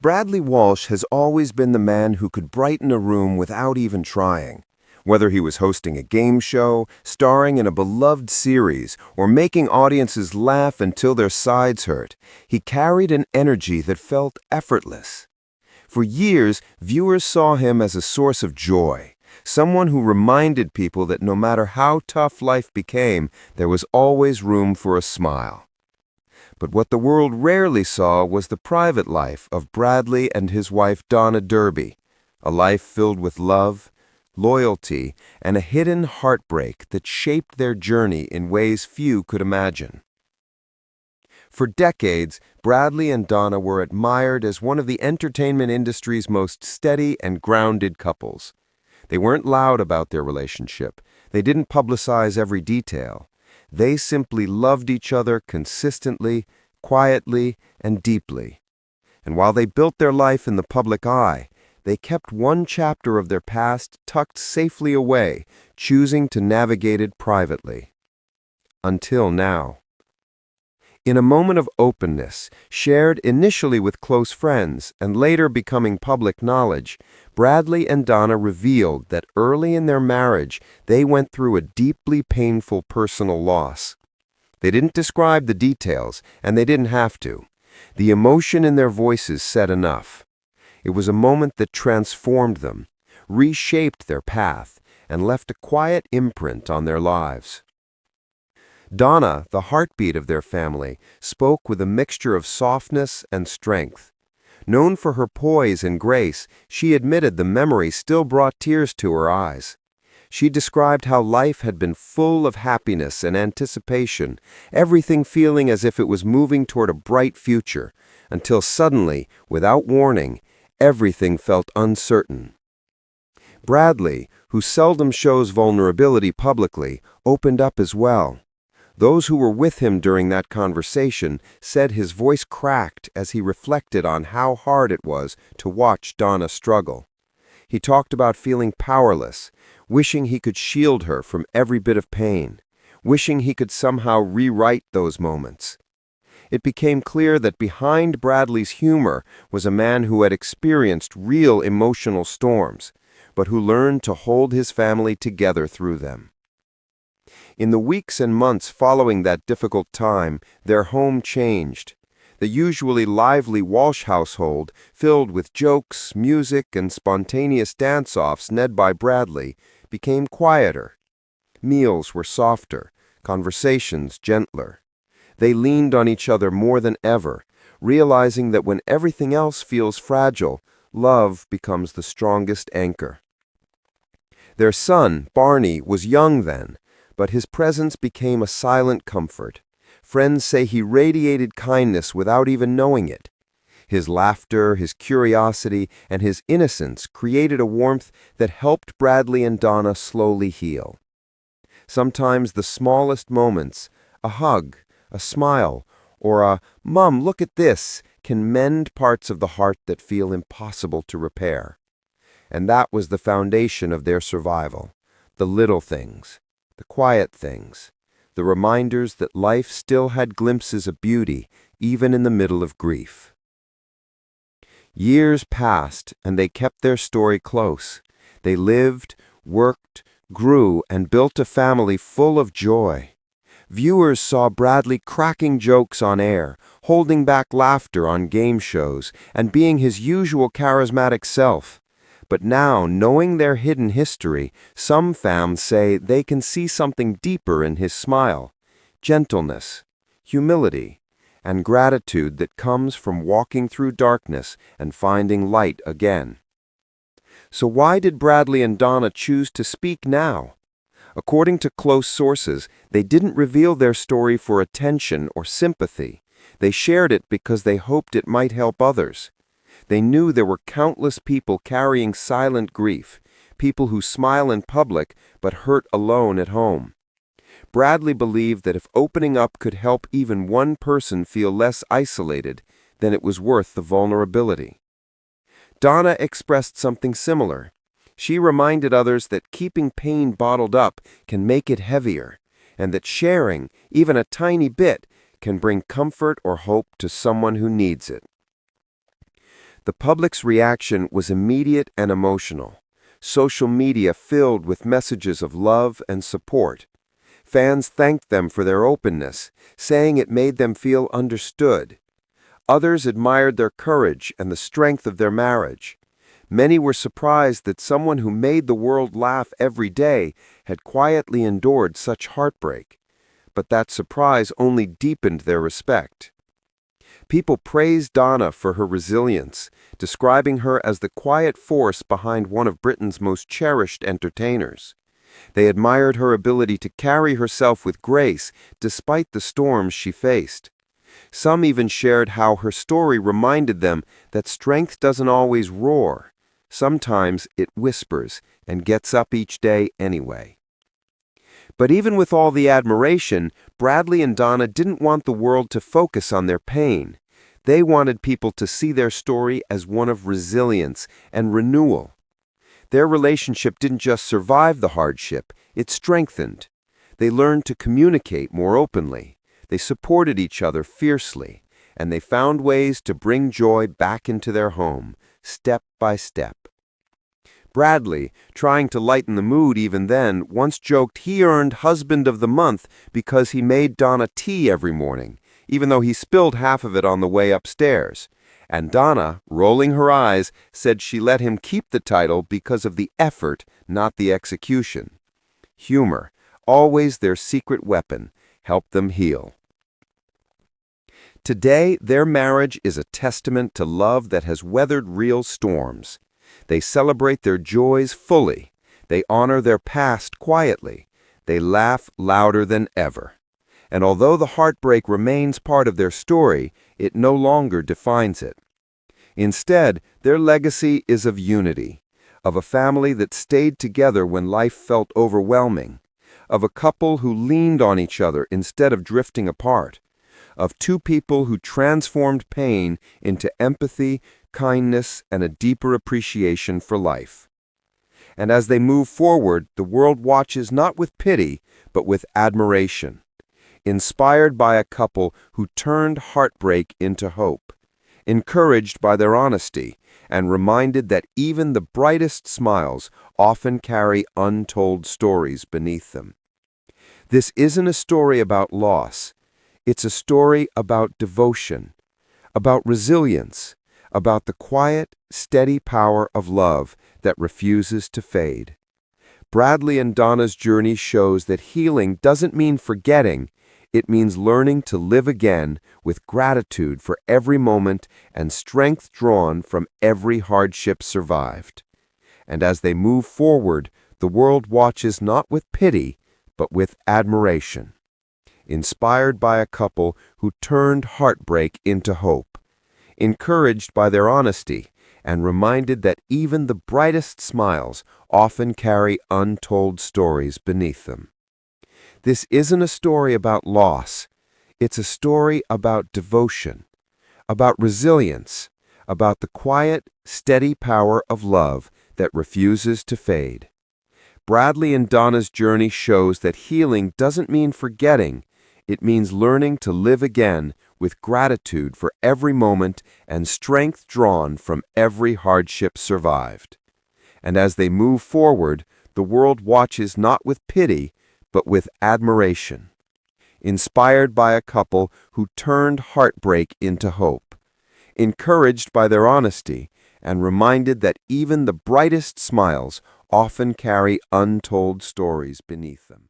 Bradley Walsh has always been the man who could brighten a room without even trying. Whether he was hosting a game show, starring in a beloved series, or making audiences laugh until their sides hurt, he carried an energy that felt effortless. For years, viewers saw him as a source of joy, someone who reminded people that no matter how tough life became, there was always room for a smile. But what the world rarely saw was the private life of Bradley and his wife Donna Derby, a life filled with love, loyalty, and a hidden heartbreak that shaped their journey in ways few could imagine. For decades, Bradley and Donna were admired as one of the entertainment industry's most steady and grounded couples. They weren't loud about their relationship. They didn't publicize every detail. They simply loved each other consistently, quietly, and deeply. And while they built their life in the public eye, they kept one chapter of their past tucked safely away, choosing to navigate it privately. Until now. In a moment of openness, shared initially with close friends and later becoming public knowledge, Bradley and Donna revealed that early in their marriage, they went through a deeply painful personal loss. They didn't describe the details, and they didn't have to. The emotion in their voices said enough. It was a moment that transformed them, reshaped their path, and left a quiet imprint on their lives. Donna, the heartbeat of their family, spoke with a mixture of softness and strength. Known for her poise and grace, she admitted the memory still brought tears to her eyes. She described how life had been full of happiness and anticipation, everything feeling as if it was moving toward a bright future, until suddenly, without warning, everything felt uncertain. Bradley, who seldom shows vulnerability publicly, opened up as well. Those who were with him during that conversation said his voice cracked as he reflected on how hard it was to watch Donna struggle. He talked about feeling powerless, wishing he could shield her from every bit of pain, wishing he could somehow rewrite those moments. It became clear that behind Bradley's humor was a man who had experienced real emotional storms, but who learned to hold his family together through them. In the weeks and months following that difficult time, their home changed. The usually lively Walsh household, filled with jokes, music, and spontaneous dance-offs led by Bradley, became quieter. Meals were softer, conversations gentler. They leaned on each other more than ever, realizing that when everything else feels fragile, love becomes the strongest anchor. Their son, Barney, was young then, but his presence became a silent comfort. Friends say he radiated kindness without even knowing it. His laughter, his curiosity, and his innocence created a warmth that helped Bradley and Donna slowly heal. Sometimes the smallest moments, a hug, a smile, or a "Mom, look at this," can mend parts of the heart that feel impossible to repair. And that was the foundation of their survival, the little things. The quiet things, the reminders that life still had glimpses of beauty, even in the middle of grief. Years passed, and they kept their story close. They lived, worked, grew, and built a family full of joy. Viewers saw Bradley cracking jokes on air, holding back laughter on game shows, and being his usual charismatic self. But now, knowing their hidden history, some fans say they can see something deeper in his smile, gentleness, humility, and gratitude that comes from walking through darkness and finding light again. So why did Bradley and Donna choose to speak now? According to close sources, they didn't reveal their story for attention or sympathy. They shared it because they hoped it might help others. They knew there were countless people carrying silent grief, people who smile in public but hurt alone at home. Bradley believed that if opening up could help even one person feel less isolated, then it was worth the vulnerability. Donna expressed something similar. She reminded others that keeping pain bottled up can make it heavier, and that sharing, even a tiny bit, can bring comfort or hope to someone who needs it. The public's reaction was immediate and emotional. Social media filled with messages of love and support. Fans thanked them for their openness, saying it made them feel understood. Others admired their courage and the strength of their marriage. Many were surprised that someone who made the world laugh every day had quietly endured such heartbreak. But that surprise only deepened their respect. People praised Donna for her resilience, describing her as the quiet force behind one of Britain's most cherished entertainers. They admired her ability to carry herself with grace despite the storms she faced. Some even shared how her story reminded them that strength doesn't always roar. Sometimes it whispers and gets up each day anyway. But even with all the admiration, Bradley and Donna didn't want the world to focus on their pain. They wanted people to see their story as one of resilience and renewal. Their relationship didn't just survive the hardship, it strengthened. They learned to communicate more openly. They supported each other fiercely, and they found ways to bring joy back into their home, step by step. Bradley, trying to lighten the mood even then, once joked he earned Husband of the Month because he made Donna tea every morning, even though he spilled half of it on the way upstairs. And Donna, rolling her eyes, said she let him keep the title because of the effort, not the execution. Humor, always their secret weapon, helped them heal. Today, their marriage is a testament to love that has weathered real storms. They celebrate their joys fully. They honor their past quietly. They laugh louder than ever. And although the heartbreak remains part of their story, it no longer defines it. Instead, their legacy is of unity, of a family that stayed together when life felt overwhelming, of a couple who leaned on each other instead of drifting apart, of two people who transformed pain into empathy, kindness, and a deeper appreciation for life. And as they move forward, the world watches not with pity, but with admiration, inspired by a couple who turned heartbreak into hope, encouraged by their honesty, and reminded that even the brightest smiles often carry untold stories beneath them. This isn't a story about loss. It's a story about devotion, about resilience, about the quiet, steady power of love that refuses to fade. Bradley and Donna's journey shows that healing doesn't mean forgetting, it means learning to live again with gratitude for every moment and strength drawn from every hardship survived. And as they move forward, the world watches not with pity, but with admiration, inspired by a couple who turned heartbreak into hope, encouraged by their honesty, and reminded that even the brightest smiles often carry untold stories beneath them. This isn't a story about loss. It's a story about devotion, about resilience, about the quiet, steady power of love that refuses to fade. Bradley and Donna's journey shows that healing doesn't mean forgetting. It means learning to live again with gratitude for every moment and strength drawn from every hardship survived. And as they move forward, the world watches not with pity, but with admiration, inspired by a couple who turned heartbreak into hope, encouraged by their honesty, and reminded that even the brightest smiles often carry untold stories beneath them.